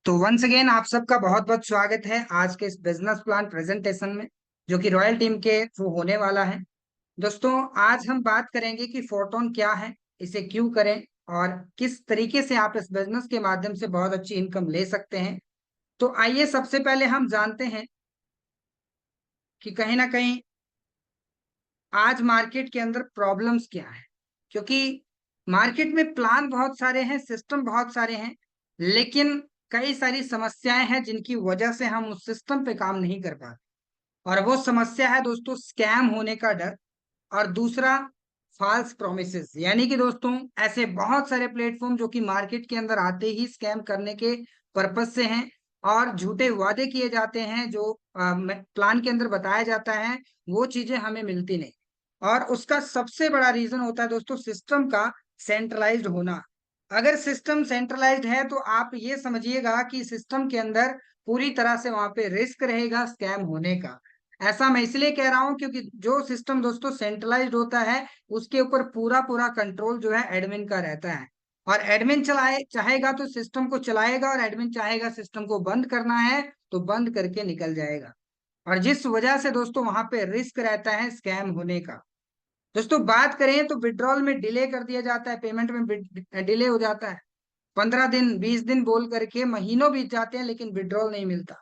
तो once again आप सबका बहुत बहुत स्वागत है आज के इस बिजनेस प्लान प्रेजेंटेशन में, जो कि रॉयल टीम के थ्रू होने वाला है। दोस्तों, आज हम बात करेंगे कि फोटोन क्या है, इसे क्यों करें और किस तरीके से आप इस बिजनेस के माध्यम से बहुत अच्छी इनकम ले सकते हैं। तो आइए सबसे पहले हम जानते हैं कि कहीं ना कहीं आज मार्केट के अंदर प्रॉब्लम्स क्या है। क्योंकि मार्केट में प्लान बहुत सारे हैं, सिस्टम बहुत सारे हैं, लेकिन कई सारी समस्याएं हैं जिनकी वजह से हम उस सिस्टम पे काम नहीं कर पाते। और वो समस्या है दोस्तों स्कैम होने का डर। और दूसरा, फॉल्स प्रोमिसेस, यानी कि दोस्तों ऐसे बहुत सारे प्लेटफॉर्म जो कि मार्केट के अंदर आते ही स्कैम करने के पर्पज से हैं और झूठे वादे किए जाते हैं, जो प्लान के अंदर बताया जाता है वो चीजें हमें मिलती नहीं। और उसका सबसे बड़ा रीजन होता है दोस्तों सिस्टम का सेंट्रलाइज्ड होना। अगर सिस्टम सेंट्रलाइज्ड है तो आप ये समझिएगा कि सिस्टम के अंदर पूरी तरह से वहां पे रिस्क रहेगा स्कैम होने का। ऐसा मैं इसलिए कह रहा हूं क्योंकि जो सिस्टम दोस्तों सेंट्रलाइज्ड होता है उसके ऊपर पूरा पूरा कंट्रोल जो है एडमिन का रहता है। और एडमिन चलाए चाहेगा तो सिस्टम को चलाएगा, और एडमिन चाहेगा सिस्टम को बंद करना है तो बंद करके निकल जाएगा। और जिस वजह से दोस्तों वहां पे रिस्क रहता है स्कैम होने का। दोस्तों बात करें तो विड्रॉल में डिले कर दिया जाता है, पेमेंट में डिले हो जाता है। 15 दिन 20 दिन बोल करके महीनों बीत जाते हैं लेकिन विड्रॉल नहीं मिलता।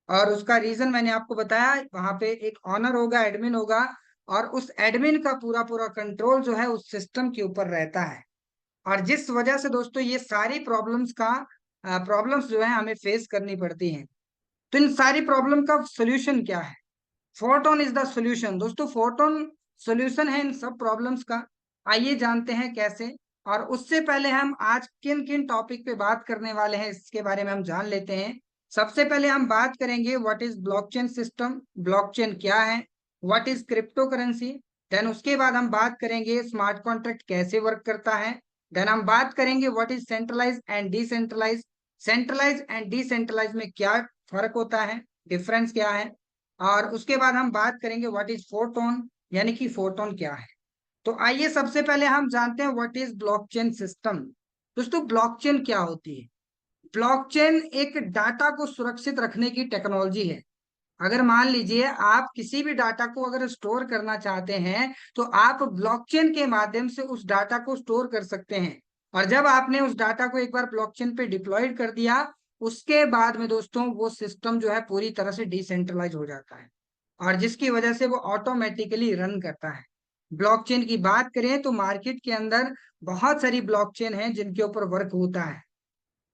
और उसका रीजन मैंने आपको बताया, वहां पे एक ऑनर होगा, एडमिन होगा, और उस एडमिन का पूरा पूरा कंट्रोल जो है उस सिस्टम के ऊपर रहता है। और जिस वजह से दोस्तों ये सारी प्रॉब्लम्स जो है हमें फेस करनी पड़ती हैं। तो इन सारी प्रॉब्लम का सोल्यूशन क्या है? Photon is the solution. दोस्तों फोटोन सोल्यूशन है इन सब प्रॉब्लम्स का। आइए जानते हैं कैसे। और उससे पहले हम आज किन किन टॉपिक पे बात करने वाले हैं इसके बारे में हम जान लेते हैं। सबसे पहले हम बात करेंगे what is blockchain system, blockchain क्या है, what is crypto currency. Then उसके बाद हम बात करेंगे स्मार्ट कॉन्ट्रैक्ट कैसे वर्क करता है। देन हम बात करेंगे what is centralize and decentralize, centralize and decentralize में क्या फर्क होता है, डिफरेंस क्या है। और उसके बाद हम बात करेंगे व्हाट इज फोटोन, यानी कि फोटोन क्या है। तो आइए सबसे पहले हम जानते हैं व्हाट इज ब्लॉकचेन सिस्टम। दोस्तों ब्लॉकचेन क्या होती है? ब्लॉकचेन एक डाटा को सुरक्षित रखने की टेक्नोलॉजी है। अगर मान लीजिए आप किसी भी डाटा को अगर स्टोर करना चाहते हैं तो आप ब्लॉकचेन के माध्यम से उस डाटा को स्टोर कर सकते हैं। और जब आपने उस डाटा को एक बार ब्लॉकचेन पे डिप्लॉयड कर दिया, उसके बाद में दोस्तों वो सिस्टम जो है पूरी तरह से डिसेंट्रलाइज हो जाता है, और जिसकी वजह से वो ऑटोमेटिकली रन करता है। ब्लॉकचेन की बात करें तो मार्केट के अंदर बहुत सारी ब्लॉकचेन है जिनके ऊपर वर्क होता है।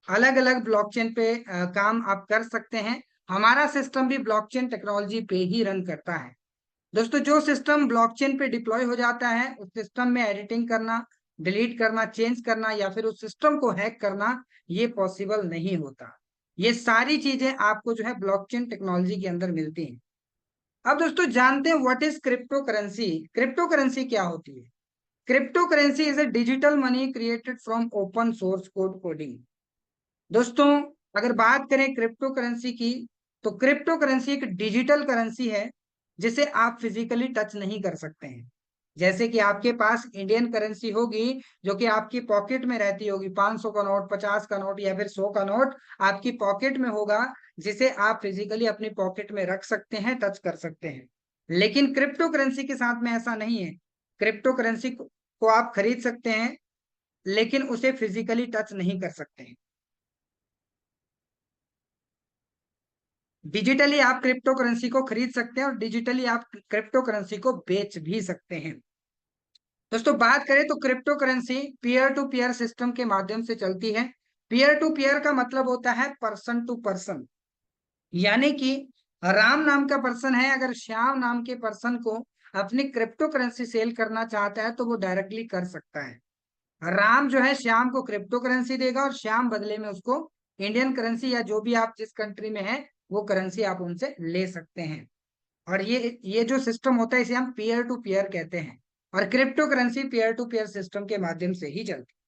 अलग अलग ब्लॉकचेन पे काम आप कर सकते हैं। हमारा सिस्टम भी ब्लॉकचेन टेक्नोलॉजी पे ही रन करता है। दोस्तों जो सिस्टम ब्लॉकचेन पे डिप्लॉय हो जाता है उस सिस्टम में एडिटिंग करना, डिलीट करना, चेंज करना या फिर उस सिस्टम को हैक करना ये पॉसिबल नहीं होता। ये सारी चीजें आपको जो है ब्लॉकचेन टेक्नोलॉजी के अंदर मिलती हैं। अब दोस्तों जानते हैं what is crypto currency. Crypto currency क्या होती है? Crypto currency is a digital money created from open source code coding. दोस्तों अगर बात करें क्रिप्टो करेंसी की, तो क्रिप्टो करेंसी एक डिजिटल करेंसी है जिसे आप फिजिकली टच नहीं कर सकते हैं। जैसे कि आपके पास इंडियन करेंसी होगी जो कि आपकी पॉकेट में रहती होगी, 500 का नोट, 50 का नोट या फिर 100 का नोट आपकी पॉकेट में होगा, जिसे आप फिजिकली अपनी पॉकेट में रख सकते हैं, टच कर सकते हैं। लेकिन क्रिप्टो करेंसी के साथ में ऐसा नहीं है। क्रिप्टो करेंसी को आप खरीद सकते हैं लेकिन उसे फिजिकली टच नहीं कर सकते हैं। डिजिटली आप क्रिप्टो करेंसी को खरीद सकते हैं और डिजिटली आप क्रिप्टो करेंसी को बेच भी सकते हैं। दोस्तों बात करें तो crypto currency peer to peer system के माध्यम से चलती है। पीयर टू पीयर का मतलब होता है पर्सन टू पर्सन, यानी कि राम नाम का पर्सन है, अगर श्याम नाम के पर्सन को अपनी क्रिप्टो करेंसी सेल करना चाहता है तो वो डायरेक्टली कर सकता है। राम जो है श्याम को क्रिप्टो करेंसी देगा और श्याम बदले में उसको इंडियन करेंसी या जो भी आप जिस कंट्री में है वो करेंसी आप उनसे ले सकते हैं। और ये जो सिस्टम होता है इसे हम पीयर टू पीयर कहते हैं। और crypto currency peer to peer system के माध्यम से ही चलती है।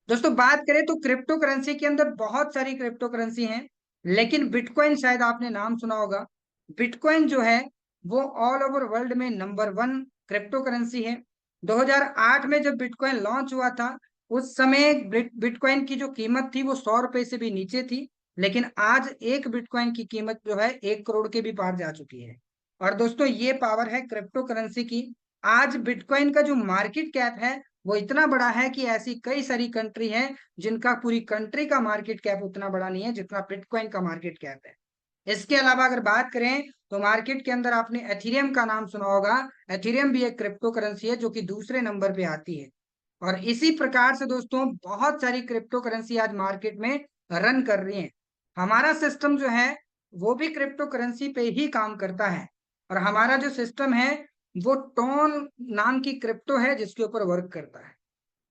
दोस्तों बात करें तो क्रिप्टो करेंसी के अंदर बहुत सारी क्रिप्टो करेंसी हैं, लेकिन बिटकॉइन शायद आपने नाम सुना होगा। बिटकॉइन जो है वो ऑल ओवर वर्ल्ड में नंबर 1 क्रिप्टो करेंसी है। 2008 में जब बिटकॉइन लॉन्च हुआ था उस समय बिटकॉइन की जो कीमत थी वो 100 रुपए से भी नीचे थी, लेकिन आज एक बिटकॉइन की कीमत जो है 1 करोड़ के भी पार जा चुकी है। और दोस्तों ये पावर है क्रिप्टो करेंसी की। आज बिटकॉइन का जो मार्केट कैप है वो इतना बड़ा है कि ऐसी कई सारी कंट्री है जिनका पूरी कंट्री का मार्केट कैप उतना बड़ा नहीं है जितना बिटकॉइन का मार्केट कैप है। इसके अलावा अगर बात करें तो मार्केट के अंदर आपने एथीरियम का नाम सुना होगा। एथीरियम भी एक क्रिप्टो करेंसी है जो कि दूसरे नंबर पे आती है। और इसी प्रकार से दोस्तों बहुत सारी क्रिप्टो करेंसी आज मार्केट में रन कर रही हैं। हमारा सिस्टम जो है वो भी क्रिप्टो करेंसी पे ही काम करता है। और हमारा जो सिस्टम है वो टोन नाम की क्रिप्टो है जिसके ऊपर वर्क करता है।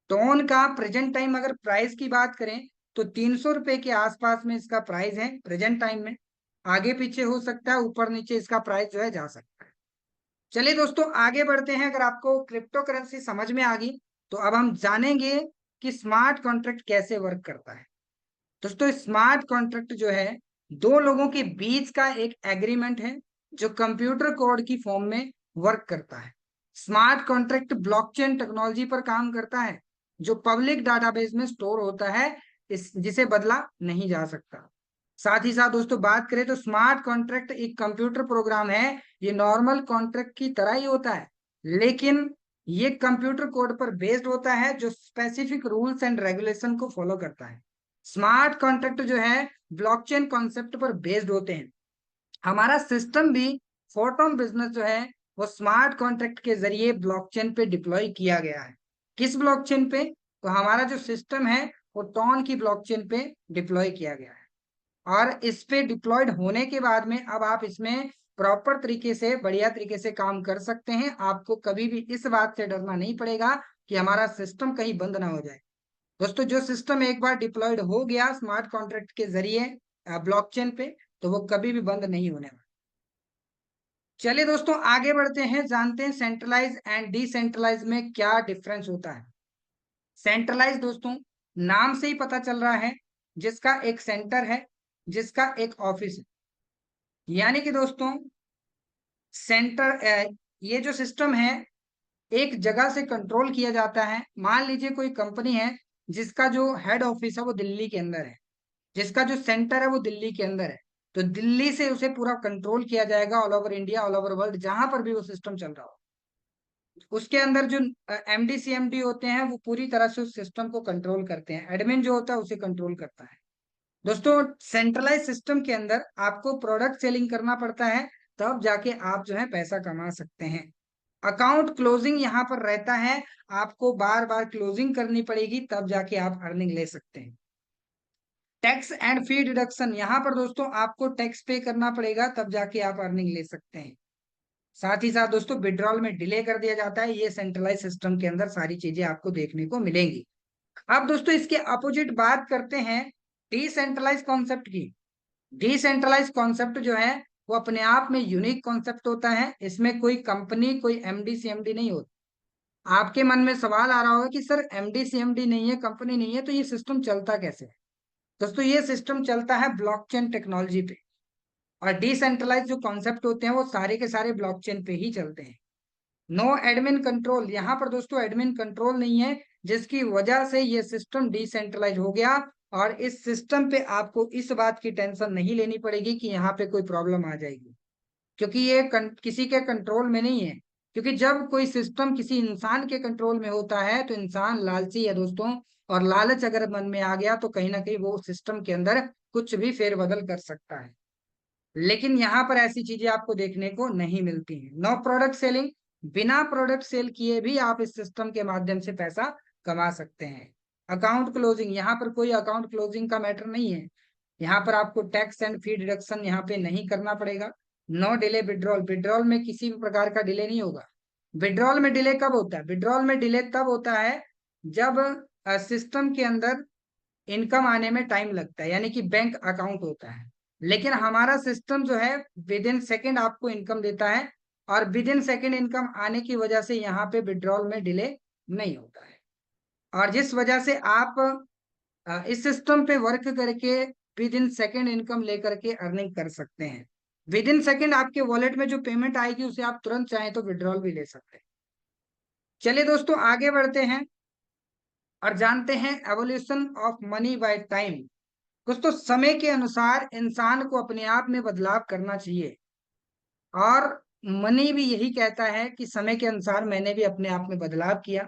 टोन का प्रेजेंट टाइम अगर प्राइस की बात करें तो 300 रुपए के आसपास में इसका प्राइस है प्रेजेंट टाइम में। आगे पीछे हो सकता है, ऊपर नीचे इसका प्राइस जो है जा सकता है। चलिए दोस्तों आगे बढ़ते हैं। अगर आपको क्रिप्टो करेंसी समझ में आ गई तो अब हम जानेंगे कि स्मार्ट कॉन्ट्रैक्ट कैसे वर्क करता है। दोस्तों स्मार्ट कॉन्ट्रैक्ट जो है दो लोगों के बीच का एक एग्रीमेंट है जो कंप्यूटर कोड की फॉर्म में वर्क करता है। स्मार्ट कॉन्ट्रैक्ट ब्लॉकचेन टेक्नोलॉजी पर काम करता है जो पब्लिक डाटाबेस में स्टोर होता है, इस जिसे बदला नहीं जा सकता। साथ ही साथ दोस्तों बात करें तो स्मार्ट कॉन्ट्रैक्ट एक कंप्यूटर प्रोग्राम है। ये नॉर्मल कॉन्ट्रैक्ट की तरह ही होता है, लेकिन ये कंप्यूटर कोड पर बेस्ड होता है जो स्पेसिफिक रूल्स एंड रेगुलेशन को फॉलो करता है। स्मार्ट कॉन्ट्रैक्ट जो है ब्लॉकचेन कॉन्सेप्ट पर बेस्ड होते हैं। हमारा सिस्टम भी फोटोन बिजनेस जो है वो स्मार्ट कॉन्ट्रैक्ट के जरिए ब्लॉकचेन पे डिप्लॉय किया गया है। किस ब्लॉकचेन पे? तो हमारा जो सिस्टम है वो टॉन की ब्लॉकचेन पे डिप्लॉय किया गया है। और इस पे डिप्लॉयड होने के बाद में अब आप इसमें प्रॉपर तरीके से बढ़िया तरीके से काम कर सकते हैं। आपको कभी भी इस बात से डरना नहीं पड़ेगा कि हमारा सिस्टम कहीं बंद ना हो जाए। दोस्तों जो सिस्टम एक बार डिप्लॉयड हो गया स्मार्ट कॉन्ट्रैक्ट के जरिए ब्लॉकचेन पे तो वो कभी भी बंद नहीं होने वाला। चलिए दोस्तों आगे बढ़ते हैं, जानते हैं सेंट्रलाइज एंड डिसेंट्रलाइज में क्या डिफरेंस होता है। सेंट्रलाइज दोस्तों नाम से ही पता चल रहा है, जिसका एक सेंटर है, जिसका एक ऑफिस है। यानी कि दोस्तों सेंटर ये जो सिस्टम है एक जगह से कंट्रोल किया जाता है। मान लीजिए कोई कंपनी है जिसका जो हेड ऑफिस है वो दिल्ली के अंदर है, जिसका जो सेंटर है वो दिल्ली के अंदर है, तो दिल्ली से उसे पूरा कंट्रोल किया जाएगा all over India, all over world, जहां पर भी वो सिस्टम चल रहा हो। उसके अंदर जो एमडी सीएमडी होते हैं वो पूरी तरह से उस सिस्टम को कंट्रोल करते हैं। एडमिन जो होता है उसे कंट्रोल करता है। दोस्तों सेंट्रलाइज सिस्टम के अंदर आपको प्रोडक्ट सेलिंग करना पड़ता है, तब जाके आप जो है पैसा कमा सकते हैं। अकाउंट क्लोजिंग यहाँ पर रहता है, आपको बार बार क्लोजिंग करनी पड़ेगी तब जाके आप अर्निंग ले सकते हैं। टैक्स एंड फी डिडक्शन, यहाँ पर दोस्तों आपको टैक्स पे करना पड़ेगा तब जाके आप अर्निंग ले सकते हैं। साथ ही साथ दोस्तों विड्रॉल में डिले कर दिया जाता है। ये सेंट्रलाइज सिस्टम के अंदर सारी चीजें आपको देखने को मिलेंगी। अब दोस्तों इसके अपोजिट बात करते हैं डिसेंट्रलाइज कॉन्सेप्ट की। डिसेंट्रलाइज कॉन्सेप्ट जो है वो अपने आप में यूनिक कॉन्सेप्ट होता है। इसमें कोई कंपनी, कोई एमडी सीएमडी नहीं होती। आपके मन में सवाल आ रहा होगा कि सर एमडी सीएमडी नहीं है, कंपनी नहीं है, तो ये सिस्टम चलता कैसे है? दोस्तों ये सिस्टम चलता है ब्लॉकचेन टेक्नोलॉजी पे। और डिसेंट्रलाइज जो कॉन्सेप्ट होते हैं वो सारे के सारे ब्लॉकचेन पे ही चलते हैं। नो एडमिन कंट्रोल, यहाँ पर दोस्तों एडमिन कंट्रोल नहीं है, जिसकी वजह से ये सिस्टम डिसेंट्रलाइज हो गया। और इस सिस्टम पे आपको इस बात की टेंशन नहीं लेनी पड़ेगी कि यहाँ पे कोई प्रॉब्लम आ जाएगी, क्योंकि ये किसी के कंट्रोल में नहीं है। क्योंकि जब कोई सिस्टम किसी इंसान के कंट्रोल में होता है तो इंसान लालची है दोस्तों, और लालच अगर मन में आ गया तो कहीं ना कहीं वो सिस्टम के अंदर कुछ भी फेरबदल कर सकता है। लेकिन यहाँ पर ऐसी चीजें आपको देखने को नहीं मिलती हैं। नो प्रोडक्ट सेलिंग, बिना प्रोडक्ट सेल किए भी आप इस सिस्टम के माध्यम से पैसा कमा सकते हैं। अकाउंट क्लोजिंग, यहाँ पर कोई अकाउंट क्लोजिंग का मैटर नहीं है। यहाँ पर आपको टैक्स एंड फी डिडक्शन यहाँ पे नहीं करना पड़ेगा। नो डिले विड्रॉल, विड्रॉल में किसी भी प्रकार का डिले नहीं होगा। विड्रॉल में डिले कब होता है? विड्रॉल में डिले तब होता है जब सिस्टम के अंदर इनकम आने में टाइम लगता है, यानी कि बैंक अकाउंट होता है। लेकिन हमारा सिस्टम जो है विद इन सेकेंड आपको इनकम देता है, और विद इन सेकेंड इनकम आने की वजह से यहाँ पे विड्रॉल में डिले नहीं होता है। और जिस वजह से आप इस सिस्टम पे वर्क करके विद इन सेकेंड इनकम लेकर के अर्निंग कर सकते हैं। विद इन सेकेंड आपके वॉलेट में जो पेमेंट आएगी उसे आप तुरंत चाहें तो विड्रॉल भी ले सकते हैं। चलिए दोस्तों आगे बढ़ते हैं। और जानते हैं evolution of money by time. दोस्तों समय के अनुसार इंसान को अपने आप में बदलाव करना चाहिए, और मनी भी यही कहता है कि समय के अनुसार मैंने भी अपने आप में बदलाव किया।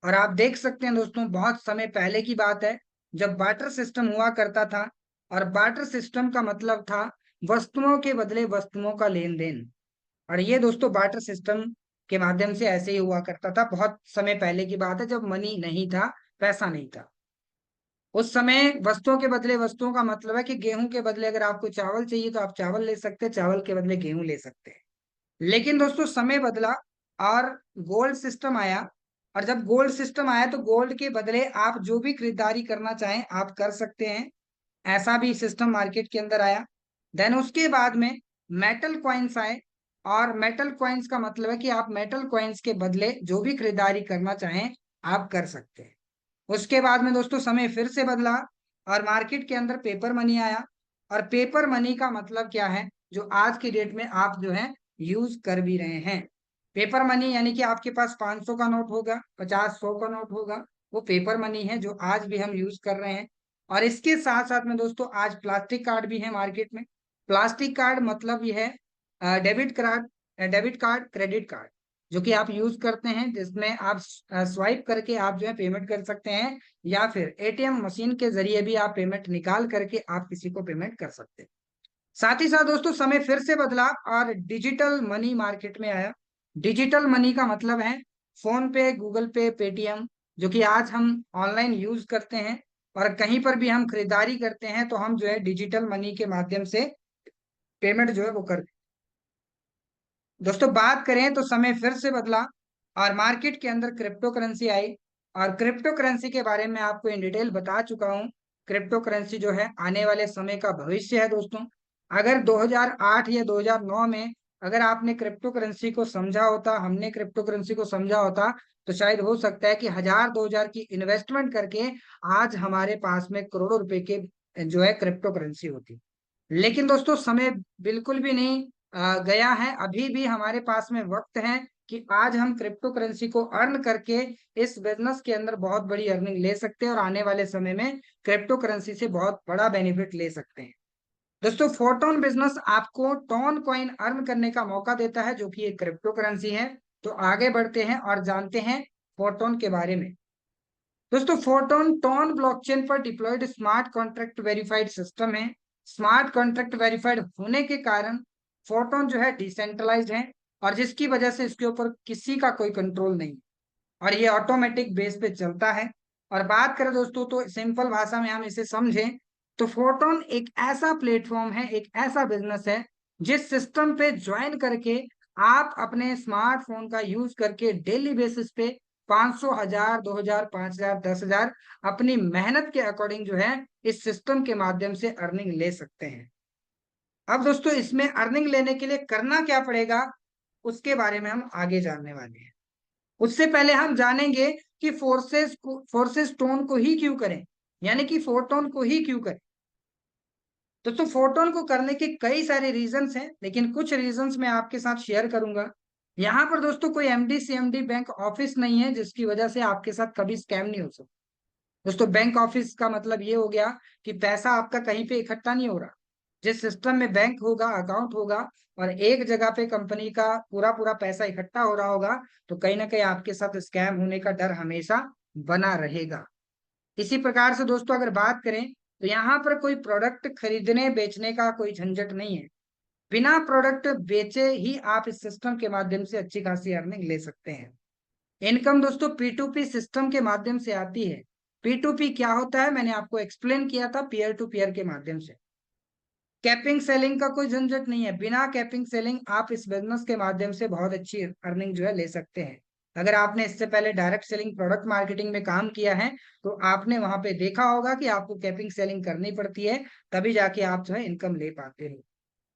और आप देख सकते हैं दोस्तों, बहुत समय पहले की बात है जब बार्टर सिस्टम हुआ करता था, और बार्टर सिस्टम का मतलब था वस्तुओं के बदले वस्तुओं का लेन देन। और ये दोस्तों बार्टर सिस्टम के माध्यम से ऐसे ही हुआ करता था। बहुत समय पहले की बात है जब मनी नहीं था, पैसा नहीं था। उस समय वस्तुओं के बदले वस्तुओं का मतलब है कि गेहूं के बदले अगर आपको चावल चाहिए तो आप चावल ले सकते हैं, चावल के बदले गेहूं ले सकते हैं। लेकिन दोस्तों समय बदला और गोल्ड सिस्टम आया। और जब गोल्ड सिस्टम आया तो गोल्ड के बदले आप जो भी खरीदारी करना चाहें आप कर सकते हैं। ऐसा भी सिस्टम मार्केट के अंदर आया। देन उसके बाद में मेटल कॉइन्स आए, और मेटल कॉइन्स का मतलब है कि आप मेटल कॉइन्स के बदले जो भी खरीदारी करना चाहें आप कर सकते हैं। उसके बाद में दोस्तों समय फिर से बदला, और मार्केट के अंदर पेपर मनी आया। और पेपर मनी का मतलब क्या है, जो आज की डेट में आप जो है यूज कर भी रहे हैं। पेपर मनी यानी कि आपके पास 500 का नोट होगा, 50, 100 का नोट होगा, वो पेपर मनी है जो आज भी हम यूज कर रहे हैं। और इसके साथ साथ में दोस्तों आज प्लास्टिक कार्ड भी है मार्केट में। प्लास्टिक कार्ड मतलब ये है debit card, debit card, credit card, जो कि आप यूज करते हैं, जिसमें आप स्वाइप करके आप जो है पेमेंट कर सकते हैं, या फिर एटीएम मशीन के जरिए भी आप पेमेंट निकाल करके आप किसी को पेमेंट कर सकते हैं। साथ ही साथ दोस्तों समय फिर से बदला और डिजिटल मनी मार्केट में आया। डिजिटल मनी का मतलब है फोन पे, गूगल पे, पेटीएम, जो कि आज हम ऑनलाइन यूज करते हैं। और कहीं पर भी हम खरीदारी करते हैं तो हम जो है डिजिटल मनी के माध्यम से पेमेंट जो है वो करते हैं। दोस्तों बात करें तो समय फिर से बदला और मार्केट के अंदर क्रिप्टो करेंसी आई। और क्रिप्टो करेंसी के बारे में आपको इन डिटेल बता चुका हूं। क्रिप्टो करेंसी जो है आने वाले समय का भविष्य है दोस्तों। अगर 2008 या 2009 में अगर आपने क्रिप्टो करेंसी को समझा होता, हमने क्रिप्टो करेंसी को समझा होता, तो शायद हो सकता है कि 1000-2000 की इन्वेस्टमेंट करके आज हमारे पास में करोड़ों रुपए के जो है क्रिप्टो करेंसी होती। लेकिन दोस्तों समय बिल्कुल भी नहीं गया है। अभी भी हमारे पास में वक्त है कि आज हम क्रिप्टो करेंसी को अर्न करके इस बिजनेस के अंदर बहुत बड़ी अर्निंग ले सकते हैं, और आने वाले समय में क्रिप्टो करेंसी से बहुत बड़ा बेनिफिट ले सकते हैं। दोस्तों फोटोन बिजनेस आपको टोन कॉइन अर्न करने का मौका देता है, जो कि एक क्रिप्टो करेंसी है। तो आगे बढ़ते हैं और जानते हैं फोटोन के बारे में। दोस्तों फोटोन टोन ब्लॉकचेन पर deployed smart contract verified system है। स्मार्ट कॉन्ट्रैक्ट वेरीफाइड होने के कारण फोटोन जो है डिसेंट्रलाइज्ड है, और जिसकी वजह से इसके ऊपर किसी का कोई कंट्रोल नहीं, और ये ऑटोमेटिक बेस पे चलता है। और बात करें दोस्तों तो सिंपल भाषा में हम इसे समझें तो फोटोन एक ऐसा प्लेटफॉर्म है, एक ऐसा बिजनेस है जिस सिस्टम पे ज्वाइन करके आप अपने स्मार्टफोन का यूज करके डेली बेसिस पे 500, 1000, 2000, 5000, 10,000 अपनी मेहनत के अकॉर्डिंग जो है इस सिस्टम के माध्यम से अर्निंग ले सकते हैं। अब दोस्तों इसमें अर्निंग लेने के लिए करना क्या पड़ेगा, उसके बारे में हम आगे जानने वाले हैं। उससे पहले हम जानेंगे कि फोर्सेस टोन को ही क्यों करें, यानी कि फोटोन को ही क्यों करें। दोस्तों फोटोन को करने के कई सारे रीजंस हैं, लेकिन कुछ रीजंस मैं आपके साथ शेयर करूंगा। यहाँ पर दोस्तों कोई एमडी सीएमडी बैंक ऑफिस नहीं है जिसकी वजह से आपके साथ कभी स्कैम नहीं हो सकता। दोस्तों बैंक ऑफिस का मतलब ये हो गया कि पैसा आपका कहीं पे इकट्ठा नहीं हो रहा। जिस सिस्टम में बैंक होगा, अकाउंट होगा, और एक जगह पे कंपनी का पूरा पूरा पैसा इकट्ठा हो रहा होगा, तो कहीं ना कहीं आपके साथ स्कैम होने का डर हमेशा बना रहेगा। इसी प्रकार से दोस्तों अगर बात करें तो यहाँ पर कोई प्रोडक्ट खरीदने बेचने का कोई झंझट नहीं है। बिना प्रोडक्ट बेचे ही आप इस सिस्टम के माध्यम से अच्छी खासी अर्निंग ले सकते हैं। इनकम दोस्तों P2P सिस्टम के माध्यम से आती है। P2P क्या होता है मैंने आपको एक्सप्लेन किया था, पीयर टू पीयर के माध्यम से। कैपिंग सेलिंग का कोई झंझट नहीं है। बिना कैपिंग सेलिंग आप इस बिजनेस के माध्यम से बहुत अच्छी अर्निंग जो है ले सकते हैं। अगर आपने इससे पहले डायरेक्ट सेलिंग, प्रोडक्ट मार्केटिंग में काम किया है तो आपने वहां पे देखा होगा कि आपको कैपिंग सेलिंग करनी पड़ती है, तभी जाके आप जो है इनकम ले पाते हो।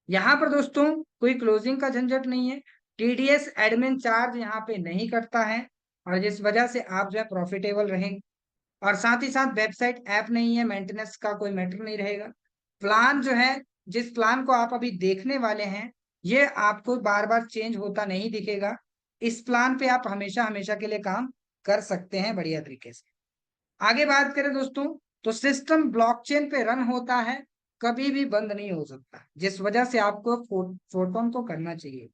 यहाँ पर दोस्तों कोई क्लोजिंग का झंझट नहीं है। टीडीएस एडमिन चार्ज यहाँ पे नहीं कटता है, और जिस वजह से आप जो है प्रॉफिटेबल रहेंगे। और साथ ही साथ वेबसाइट ऐप नहीं है, मेंटेनेंस का कोई मैटर नहीं रहेगा। प्लान जो है, जिस प्लान को आप अभी देखने वाले हैं, ये आपको बार बार चेंज होता नहीं दिखेगा। इस प्लान पे आप हमेशा हमेशा के लिए काम कर सकते हैं बढ़िया तरीके से। आगे बात करें दोस्तों, तो सिस्टम ब्लॉकचेन पे रन होता है, कभी भी बंद नहीं हो सकता, जिस वजह से आपको फोटोन को करना चाहिए।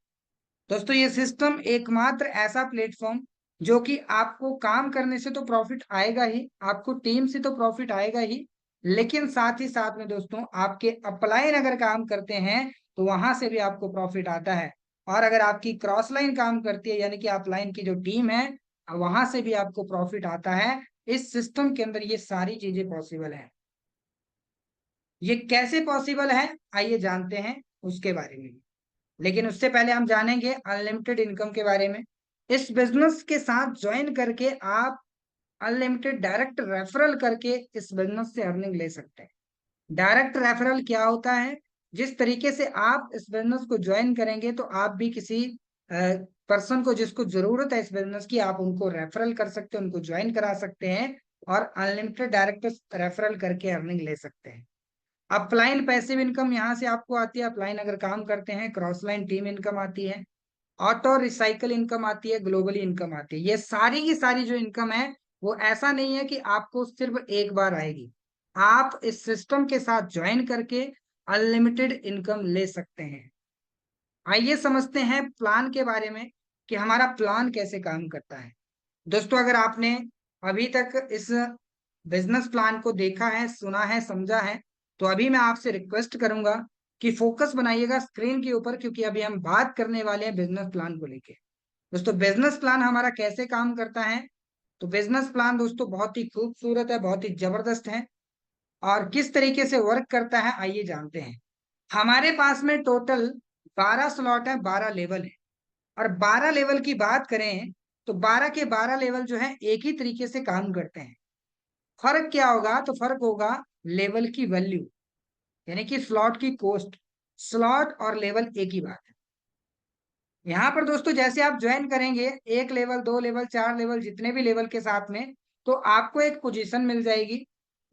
दोस्तों ये सिस्टम एकमात्र ऐसा प्लेटफॉर्म जो कि आपको काम करने से तो प्रॉफिट आएगा ही, आपको टीम से तो प्रॉफिट आएगा ही, लेकिन साथ ही साथ में दोस्तों आपके अपलाइन अगर काम करते हैं तो वहां से भी आपको प्रॉफिट आता है। और अगर आपकी क्रॉस लाइन काम करती है, यानी कि अपलाइन की जो टीम है, वहां से भी आपको प्रॉफिट आता है। इस सिस्टम के अंदर ये सारी चीजें पॉसिबल है। ये कैसे पॉसिबल है, आइए जानते हैं उसके बारे में। लेकिन उससे पहले हम जानेंगे अनलिमिटेड इनकम के बारे में। इस बिजनेस के साथ ज्वाइन करके आप अनलिमिटेड डायरेक्ट रेफरल करके इस बिजनेस से अर्निंग ले सकते हैं। डायरेक्ट रेफरल क्या होता है? जिस तरीके से आप इस बिजनेस को ज्वाइन करेंगे तो आप भी किसी पर्सन को जिसको जरूरत है इस बिजनेस की, आप उनको रेफरल कर सकते हैं, उनको ज्वाइन करा सकते हैं और अनलिमिटेड डायरेक्ट रेफरल करके अर्निंग ले सकते हैं। अपलाइन पैसिव इनकम यहाँ से आपको आती है, अपलाइन अगर काम करते हैं। क्रॉस लाइन टीम इनकम आती है, ऑटो रिसाइकल इनकम आती है, ग्लोबली इनकम आती है। ये सारी की सारी जो इनकम है वो ऐसा नहीं है कि आपको सिर्फ एक बार आएगी, आप इस सिस्टम के साथ ज्वाइन करके अनलिमिटेड इनकम ले सकते हैं। आइए समझते हैं प्लान के बारे में कि हमारा प्लान कैसे काम करता है। दोस्तों अगर आपने अभी तक इस बिजनेस प्लान को देखा है, सुना है, समझा है, तो अभी मैं आपसे रिक्वेस्ट करूंगा कि फोकस बनाइएगा स्क्रीन के ऊपर, क्योंकि अभी हम बात करने वाले हैं बिजनेस प्लान को लेके। दोस्तों बिजनेस प्लान हमारा कैसे काम करता है? तो बिजनेस प्लान दोस्तों बहुत ही खूबसूरत है, बहुत ही जबरदस्त है। और किस तरीके से वर्क करता है आइए जानते हैं। हमारे पास में टोटल 12 स्लॉट है, 12 लेवल है। और 12 लेवल की बात करें तो 12 के 12 लेवल जो है एक ही तरीके से काम करते हैं। फर्क क्या होगा? तो फर्क होगा लेवल की वैल्यू, यानी कि स्लॉट की कॉस्ट। स्लॉट और लेवल एक ही बात है। यहाँ पर दोस्तों जैसे आप ज्वाइन करेंगे, एक लेवल, दो लेवल, चार लेवल, जितने भी लेवल के साथ में, तो आपको एक पोजीशन मिल जाएगी।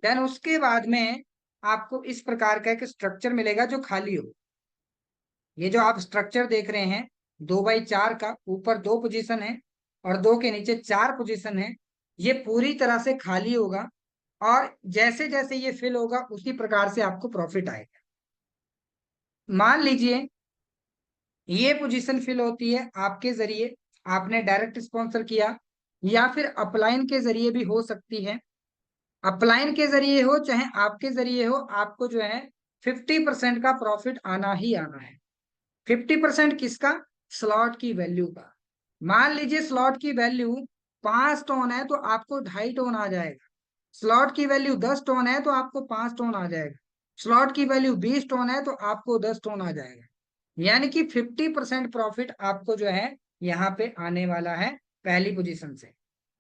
देन उसके बाद में आपको इस प्रकार का एक स्ट्रक्चर मिलेगा जो खाली हो। ये जो आप स्ट्रक्चर देख रहे हैं 2x4 का, ऊपर दो पोजीशन है और दो के नीचे चार पोजीशन है, ये पूरी तरह से खाली होगा। और जैसे जैसे ये फिल होगा उसी प्रकार से आपको प्रॉफिट आएगा। मान लीजिए ये पोजीशन फिल होती है आपके जरिए, आपने डायरेक्ट स्पॉन्सर किया, या फिर अपलाइन के जरिए भी हो सकती है। अपलाइन के जरिए हो चाहे आपके जरिए हो, आपको जो है 50% का प्रॉफिट आना ही आना है। 50% किसका? स्लॉट की वैल्यू का। मान लीजिए स्लॉट की वैल्यू 5 टन है तो आपको 2.5 टन आ जाएगा। स्लॉट की वैल्यू 10 टन है तो आपको 5 टन आ जाएगा। स्लॉट की वैल्यू 20 टन है तो आपको 10 टन आ जाएगा। यानी कि 50% प्रॉफिट आपको जो है यहाँ पे आने वाला है पहली पोजीशन से।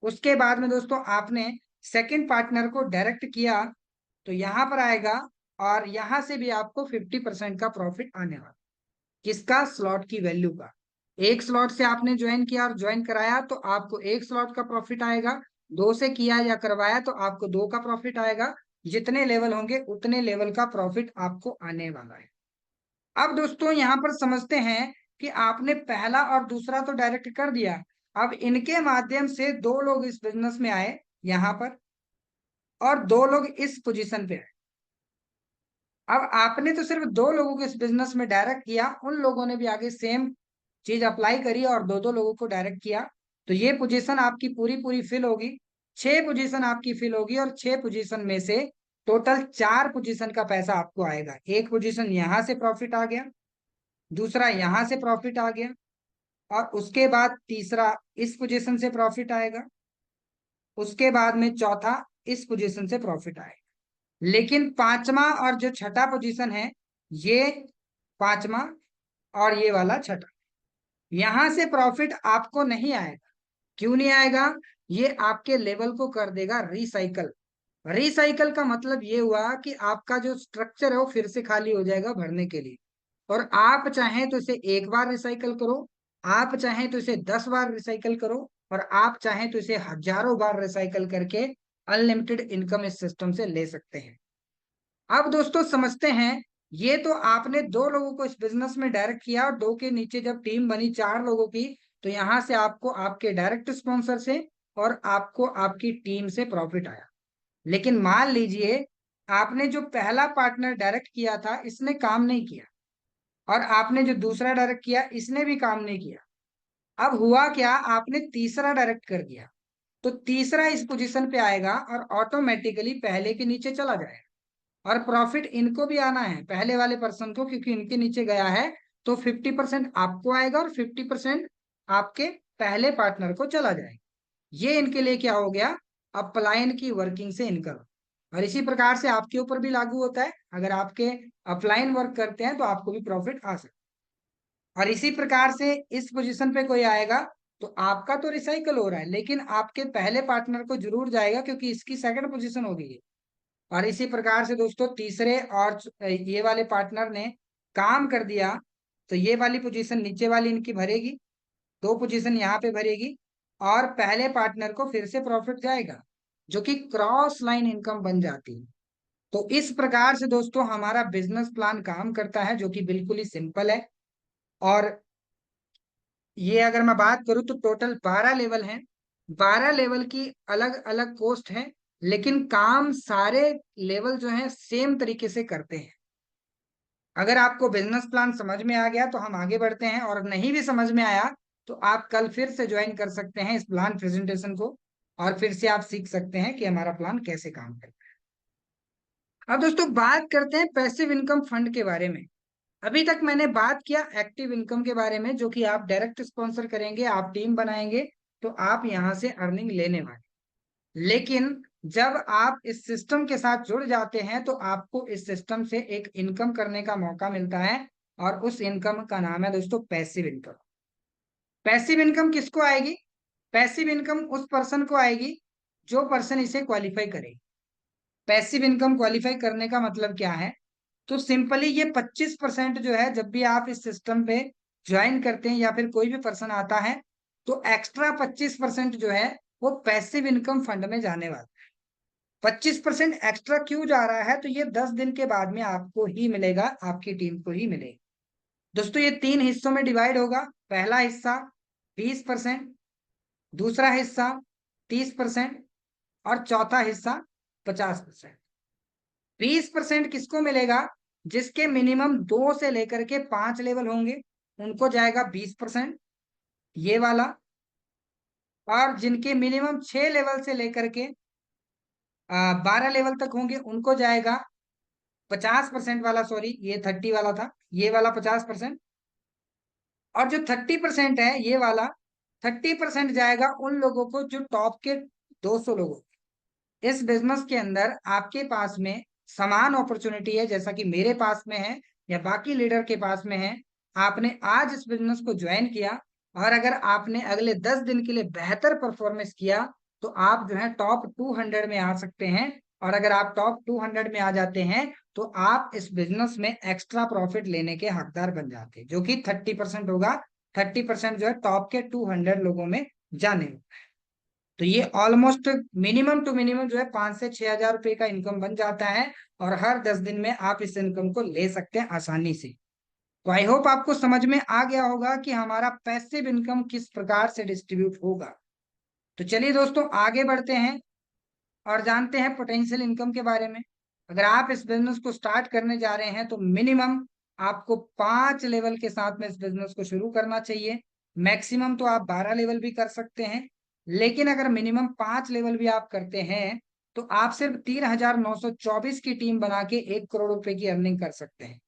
उसके बाद में दोस्तों आपने सेकंड पार्टनर को डायरेक्ट किया तो यहाँ पर आएगा, और यहाँ से भी आपको 50% का प्रॉफिट आने वाला। किसका? स्लॉट की वैल्यू का। एक स्लॉट से आपने ज्वाइन किया और ज्वाइन कराया तो आपको एक स्लॉट का प्रॉफिट आएगा। दो से किया या करवाया तो आपको दो का प्रॉफिट आएगा। जितने लेवल होंगे उतने लेवल का प्रॉफिट आपको आने वाला है। अब दोस्तों यहाँ पर समझते हैं कि आपने पहला और दूसरा तो डायरेक्ट कर दिया, अब इनके माध्यम से दो लोग इस बिजनेस में आए यहाँ पर, और दो लोग इस पोजीशन पे आए। अब आपने तो सिर्फ दो लोगों को इस बिजनेस में डायरेक्ट किया, उन लोगों ने भी आगे सेम चीज अप्लाई करी और दो दो लोगों को डायरेक्ट किया, तो ये पोजीशन आपकी पूरी पूरी फिल होगी। 6 पोजीशन आपकी फिल होगी और 6 पोजीशन में से टोटल 4 पोजीशन का पैसा आपको आएगा। एक पोजीशन यहाँ से प्रॉफिट आ गया, दूसरा यहां से प्रॉफिट आ गया, और उसके बाद तीसरा इस पोजीशन से प्रॉफिट आएगा, उसके बाद में चौथा इस पोजीशन से प्रॉफिट आएगा। लेकिन पांचवा और जो छठा पोजीशन है, ये पांचवा और ये वाला छठा, यहां से प्रॉफिट आपको नहीं आएगा। क्यों नहीं आएगा? ये आपके लेवल को कर देगा रिसाइकल। रिसाइकल का मतलब ये हुआ कि आपका जो स्ट्रक्चर है वो फिर से खाली हो जाएगा भरने के लिए। और आप चाहें तो इसे एक बार रिसाइकल करो, आप चाहें तो इसे 10 बार रिसाइकल करो, और आप चाहें तो इसे हजारों बार रिसाइकल करके अनलिमिटेड इनकम इस सिस्टम से ले सकते हैं। अब दोस्तों समझते हैं, ये तो आपने दो लोगों को इस बिजनेस में डायरेक्ट किया, और दो के नीचे जब टीम बनी 4 लोगों की, तो यहां से आपको आपके डायरेक्ट स्पॉन्सर से और आपको आपकी टीम से प्रॉफिट आया। लेकिन मान लीजिए आपने जो पहला पार्टनर डायरेक्ट किया था इसने काम नहीं किया, और आपने जो दूसरा डायरेक्ट किया इसने भी काम नहीं किया। अब हुआ क्या, आपने तीसरा डायरेक्ट कर दिया, तो तीसरा इस पोजीशन पे आएगा और ऑटोमेटिकली पहले के नीचे चला जाएगा। और प्रॉफिट इनको भी आना है, पहले वाले पर्सन को, क्योंकि इनके नीचे गया है। तो 50% आपको आएगा और 50% आपके पहले पार्टनर को चला जाएगा। ये इनके लिए क्या हो गया, अपलाइन की वर्किंग से इनकम। और इसी प्रकार से आपके ऊपर भी लागू होता है, अगर आपके अपलाइन वर्क करते हैं तो आपको भी प्रॉफिट आ सकता है। और इसी प्रकार से इस पोजीशन पे कोई आएगा तो आपका तो रिसाइकल हो रहा है, लेकिन आपके पहले पार्टनर को जरूर जाएगा, क्योंकि इसकी सेकंड पोजीशन हो गई है। और इसी प्रकार से दोस्तों तीसरे और ये वाले पार्टनर ने काम कर दिया, तो ये वाली पोजीशन नीचे वाली इनकी भरेगी, दो पोजीशन यहाँ पे भरेगी, और पहले पार्टनर को फिर से प्रॉफिट जाएगा, जो कि क्रॉस लाइन इनकम बन जाती है। तो इस प्रकार से दोस्तों हमारा बिजनेस प्लान काम करता है, जो कि बिल्कुल ही सिंपल है। और ये अगर मैं बात करूं तो टोटल 12 लेवल हैं, 12 लेवल की अलग अलग कोस्ट है, लेकिन काम सारे लेवल जो है सेम तरीके से करते हैं। अगर आपको बिजनेस प्लान समझ में आ गया तो हम आगे बढ़ते हैं, और नहीं भी समझ में आया तो आप कल फिर से ज्वाइन कर सकते हैं इस प्लान प्रेजेंटेशन को, और फिर से आप सीख सकते हैं कि हमारा प्लान कैसे काम करता है। अब दोस्तों बात करते हैं पैसिव इनकम फंड के बारे में। अभी तक मैंने बात किया एक्टिव इनकम के बारे में, जो कि आप डायरेक्ट स्पॉन्सर करेंगे, आप टीम बनाएंगे तो आप यहां से अर्निंग लेने वाले। लेकिन जब आप इस सिस्टम के साथ जुड़ जाते हैं तो आपको इस सिस्टम से एक इनकम करने का मौका मिलता है, और उस इनकम का नाम है दोस्तों पैसिव इनकम। पैसिव इनकम किसको आएगी, पैसिव इनकम उस पर्सन को आएगी जो पर्सन इसे क्वालिफाई करे। पैसिव इनकम क्वालिफाई करने का मतलब क्या है, तो सिंपली ये 25% जो है, जब भी आप इस सिस्टम पे ज्वाइन करते हैं या फिर कोई भी पर्सन आता है, तो एक्स्ट्रा 25% जो है वो पैसिव इनकम फंड में जाने वाला है। 25% एक्स्ट्रा क्यों जा रहा है, तो ये 10 दिन के बाद में आपको ही मिलेगा, आपकी टीम को ही मिलेगा। दोस्तों ये 3 हिस्सों में डिवाइड होगा। पहला हिस्सा 20%, दूसरा हिस्सा 30%, और चौथा हिस्सा 50%। 20% किसको मिलेगा, जिसके मिनिमम 2 से लेकर के 5 लेवल होंगे उनको जाएगा 20%, ये वाला। और जिनके मिनिमम 6 लेवल से लेकर के 12 लेवल तक होंगे उनको जाएगा 50% वाला, सॉरी ये 30 वाला था, ये वाला 50%। और जो 30% है ये वाला, 30% जाएगा उन लोगों को जो टॉप के 200 लोगों। इस बिजनेस के अंदर आपके पास में समान अपॉर्चुनिटी है, जैसा कि मेरे पास में है या बाकी लीडर के पास में है। आपने आज इस बिजनेस को ज्वाइन किया, और अगर आपने अगले 10 दिन के लिए बेहतर परफॉर्मेंस किया तो आप जो है टॉप 200 में आ सकते हैं। और अगर आप टॉप 200 में आ जाते हैं तो आप इस बिजनेस में एक्स्ट्रा प्रॉफिट लेने के हकदार बन जाते हैं, जो कि 30% होगा। 30% जो है टॉप के 200 लोगों में जाने होगा। तो ये ऑलमोस्ट मिनिमम टू मिनिमम जो है 5 से 6 हजार रुपए का इनकम बन जाता है, और हर 10 दिन में आप इस इनकम को ले सकते हैं आसानी से। तो आई होप आपको समझ में आ गया होगा कि हमारा पैसिव इनकम किस प्रकार से डिस्ट्रीब्यूट होगा। तो चलिए दोस्तों आगे बढ़ते हैं और जानते हैं पोटेंशियल इनकम के बारे में। अगर आप इस बिजनेस को स्टार्ट करने जा रहे हैं तो मिनिमम आपको 5 लेवल के साथ में इस बिजनेस को शुरू करना चाहिए। मैक्सिमम तो आप 12 लेवल भी कर सकते हैं, लेकिन अगर मिनिमम 5 लेवल भी आप करते हैं तो आप सिर्फ 3,924 की टीम बना के 1 करोड़ रुपए की अर्निंग कर सकते हैं।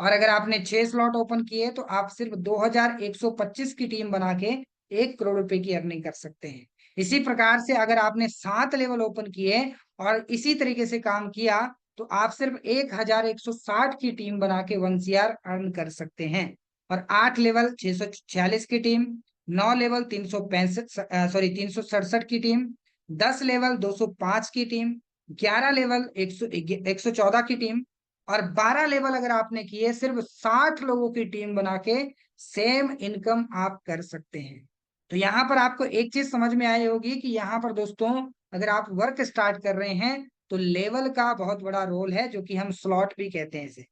और अगर आपने 6 स्लॉट ओपन किए तो आप सिर्फ 2,125 की टीम बना के 1 करोड़ रुपए की अर्निंग कर सकते हैं। इसी प्रकार से अगर आपने 7 लेवल ओपन किए और इसी तरीके से काम किया तो आप सिर्फ 1,160 की टीम बना के 1 CR अर्न कर सकते हैं। और 8 लेवल 646 की टीम, 9 लेवल 367 की टीम, 10 लेवल 205 की टीम, 11 लेवल 114 की टीम, और 12 लेवल अगर आपने किए सिर्फ 60 लोगों की टीम बना के सेम इनकम आप कर सकते हैं। तो यहाँ पर आपको एक चीज समझ में आई होगी कि यहाँ पर दोस्तों अगर आप वर्क स्टार्ट कर रहे हैं तो लेवल का बहुत बड़ा रोल है, जो कि हम स्लॉट भी कहते हैं इसे।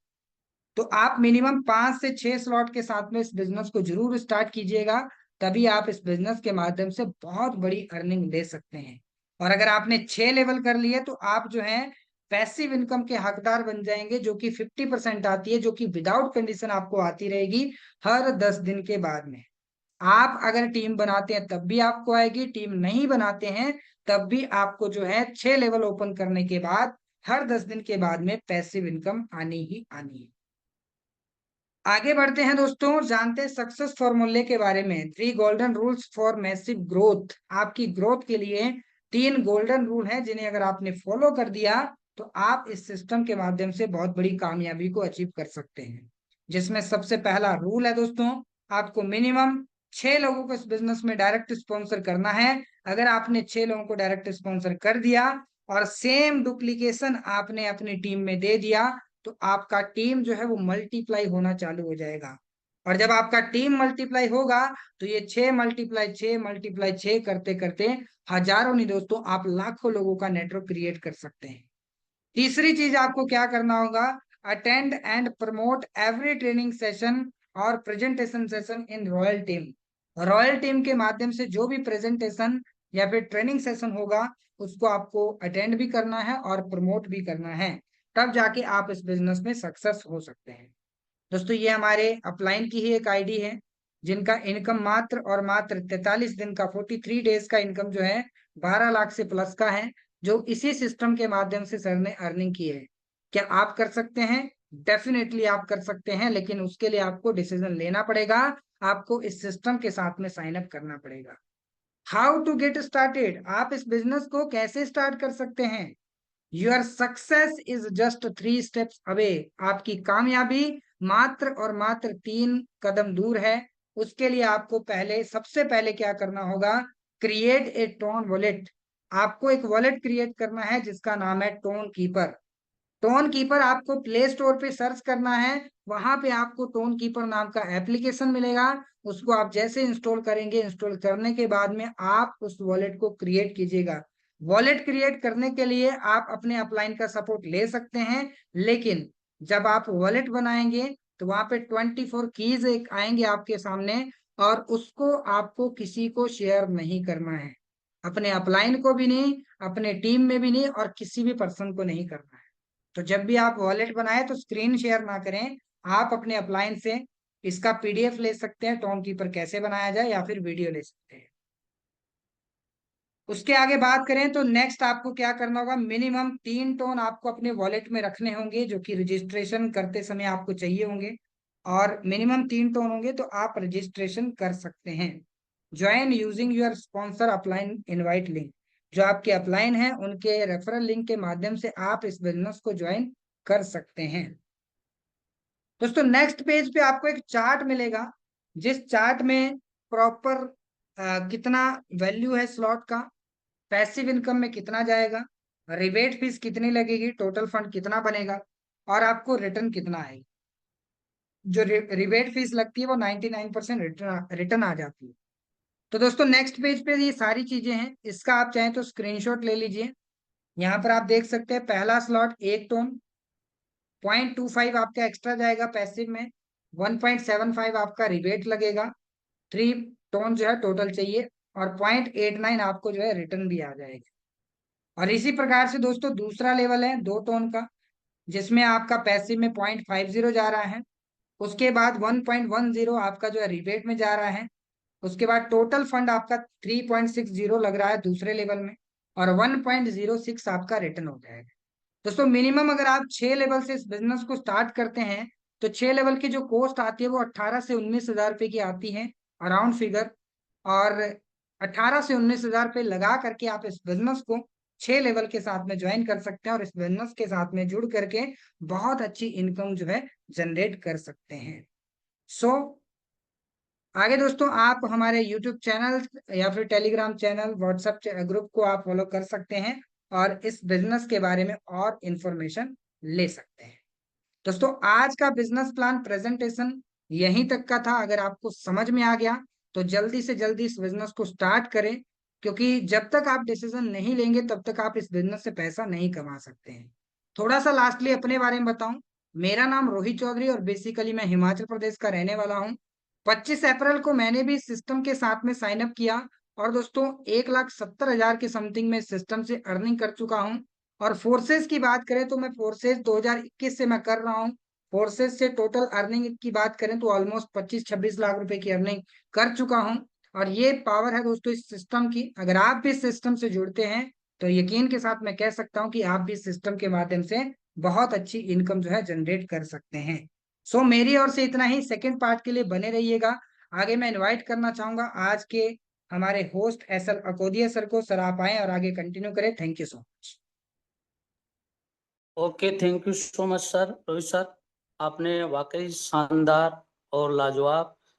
तो आप मिनिमम 5 से 6 स्लॉट के साथ में इस बिजनेस को जरूर स्टार्ट कीजिएगा, तभी आप इस बिजनेस के माध्यम से बहुत बड़ी अर्निंग ले सकते हैं। और अगर आपने 6 लेवल कर लिए तो आप जो है पैसिव इनकम के हकदार बन जाएंगे, जो कि 50% आती है, जो कि विदाउट कंडीशन आपको आती रहेगी हर 10 दिन के बाद में। आप अगर टीम बनाते हैं तब भी आपको आएगी, टीम नहीं बनाते हैं तब भी आपको जो है 6 लेवल ओपन करने के बाद हर 10 दिन के बाद में पैसिव इनकम आनी ही आनी है। आगे बढ़ते हैं दोस्तों, जानते हैं सक्सेस फॉर्मूले के बारे में। 3 golden rules for massive growth. आपकी ग्रोथ के लिए 3 गोल्डन रूल हैं, जिन्हें अगर आपने फॉलो कर दिया तो आप इस सिस्टम के माध्यम से बहुत बड़ी कामयाबी को अचीव कर सकते हैं। जिसमें सबसे पहला रूल है दोस्तों, आपको मिनिमम 6 लोगों को इस बिजनेस में डायरेक्ट स्पॉन्सर करना है। अगर आपने 6 लोगों को डायरेक्ट स्पॉन्सर कर दिया और सेम डुप्लीकेशन आपने अपनी टीम में दे दिया, तो आपका टीम जो है वो मल्टीप्लाई होना चालू हो जाएगा। और जब आपका टीम मल्टीप्लाई होगा तो ये 6 × 6 × 6 करते करते हजारों नहीं दोस्तों, आप लाखों लोगों का नेटवर्क क्रिएट कर सकते हैं। तीसरी चीज आपको क्या करना होगा, attend and promote every training session और presentation session in Royal Team. Royal Team के माध्यम से जो भी प्रेजेंटेशन या फिर ट्रेनिंग सेशन होगा उसको आपको अटेंड भी करना है और प्रमोट भी करना है, तब जाके आप इस बिजनेस में सक्सेस हो सकते हैं। दोस्तों ये हमारे अपलाइन की ही एक आईडी है, जिनका इनकम मात्र और मात्र 43 दिन का 43 डेज का इनकम जो है 12 लाख से प्लस का है, जो इसी सिस्टम के माध्यम से सर ने अर्निंग की है। क्या आप कर सकते हैं? डेफिनेटली आप कर सकते हैं, लेकिन उसके लिए आपको डिसीजन लेना पड़ेगा, आपको इस सिस्टम के साथ में साइन अप करना पड़ेगा। हाउ टू गेट स्टार्टेड, आप इस बिजनेस को कैसे स्टार्ट कर सकते हैं? Your success is just 3 steps away. आपकी कामयाबी मात्र और मात्र 3 कदम दूर है। उसके लिए आपको सबसे पहले क्या करना होगा, क्रिएट ए टोन वॉलेट। आपको एक वॉलेट क्रिएट करना है जिसका नाम है टोन कीपर। टोन कीपर आपको प्ले स्टोर पे सर्च करना है, वहां पे आपको टोन कीपर नाम का एप्लीकेशन मिलेगा। उसको आप जैसे इंस्टॉल करेंगे, इंस्टॉल करने के बाद में आप उस वॉलेट को क्रिएट कीजिएगा। वॉलेट क्रिएट करने के लिए आप अपने अपलाइन का सपोर्ट ले सकते हैं, लेकिन जब आप वॉलेट बनाएंगे तो वहां पे 24 कीज एक आएंगे आपके सामने, और उसको आपको किसी को शेयर नहीं करना है। अपने अपलाइन को भी नहीं, अपने टीम में भी नहीं, और किसी भी पर्सन को नहीं करना है। तो जब भी आप वॉलेट बनाए तो स्क्रीन शेयर ना करें। आप अपने अपलाइन से इसका पीडीएफ ले सकते हैं, टोन कीपर कैसे बनाया जाए, या फिर वीडियो ले सकते हैं। उसके आगे बात करें तो नेक्स्ट आपको क्या करना होगा, मिनिमम 3 टोन आपको अपने वॉलेट में रखने होंगे, जो कि रजिस्ट्रेशन करते समय आपको चाहिए होंगे। और मिनिमम 3 टोन होंगे तो आप रजिस्ट्रेशन कर सकते हैं। Join using your sponsor upline invite link. जो आपके अपलाइन है उनके रेफरल लिंक के माध्यम से आप इस बिजनेस को ज्वाइन कर सकते हैं। दोस्तों नेक्स्ट पेज पे आपको एक चार्ट मिलेगा, जिस चार्ट में प्रॉपर कितना वैल्यू है स्लॉट का, पैसिव इनकम में कितना जाएगा, रिबेट फीस कितनी लगेगी, टोटल फंड कितना बनेगा, और आपको रिटर्न कितना आएगा। जो रिबेट फीस लगती है वो 99% रिटर्न आ जाती है। तो दोस्तों नेक्स्ट पेज पे ये सारी चीजें हैं, इसका आप चाहें तो स्क्रीनशॉट ले लीजिए। यहाँ पर आप देख सकते हैं पहला स्लॉट 1 टोन, 0.25 आपका एक्स्ट्रा जाएगा पैसिव में, 1.75 आपका रिबेट लगेगा, 3 टोन जो है टोटल चाहिए, और 0.89 आपको जो है रिटर्न भी आ जाएगा। और इसी प्रकार से दोस्तों दूसरा लेवल है 2 टोन का, जिसमें आपका पैसिव में 0.50 जा रहा है। उसके बाद 1.10 आपका जो है रिबेट में जा रहा है। उसके बाद टोटल फंड आपका 3.60 लग रहा है दूसरे लेवल में, और 1.06 आपका रिटर्न हो जाएगा। दोस्तों मिनिमम अगर आप 6 लेवल से इस बिजनेस को स्टार्ट करते हैं तो 6 लेवल की जो कॉस्ट आती है वो 18 से 19 हजार रुपए की आती है, अराउंड फिगर। और 18 से 19 हजार रुपये लगा करके आप इस बिजनेस को 6 लेवल के साथ में ज्वाइन कर सकते हैं, और इस बिजनेस के साथ में जुड़ करके बहुत अच्छी इनकम जो है जनरेट कर सकते हैं। सो आगे दोस्तों आप हमारे यूट्यूब चैनल या फिर टेलीग्राम चैनल, व्हाट्सएप ग्रुप को आप फॉलो कर सकते हैं, और इस बिजनेस के बारे में और इंफॉर्मेशन ले सकते हैं। दोस्तों आज का बिजनेस प्लान प्रेजेंटेशन यहीं तक का था। अगर आपको समझ में आ गया तो जल्दी से जल्दी इस बिजनेस को स्टार्ट करें, क्योंकि जब तक आप डिसीजन नहीं लेंगे तब तक आप इस बिजनेस से पैसा नहीं कमा सकते हैं। थोड़ा सा लास्टली अपने बारे में बताऊं, मेरा नाम रोहित चौधरी और बेसिकली मैं हिमाचल प्रदेश का रहने वाला हूं। 25 अप्रैल को मैंने भी सिस्टम के साथ में साइन अप किया, और दोस्तों 1,70,000 के समथिंग में सिस्टम से अर्निंग कर चुका हूँ। और फोर्सेस की बात करें तो मैं फोर्सेस 2021 से मैं कर रहा हूँ। फोर्सेस से टोटल अर्निंग की बात करें तो ऑलमोस्ट 25-26 लाख रुपए की अर्निंग कर चुका हूँ। और ये पावर है दोस्तों इस सिस्टम की। अगर आप भी इस सिस्टम से जुड़ते हैं तो यकीन के साथ मैं कह सकता हूँ कि आप भी इस सिस्टम के माध्यम से बहुत अच्छी इनकम जो है जनरेट कर सकते हैं। सो मेरी ओर से इतना ही। सेकंड पार्ट के लिए बने रहिएगा। आगे मैं इनवाइट करना चाहूंगा आज के हमारे होस्ट एसएल अकोदिया सर को। सर आप आए और आगे कंटिन्यू करें। Thank you so much. Okay, thank you so much sir, Rohit sir. आपने वाकई शानदार और लाजवाब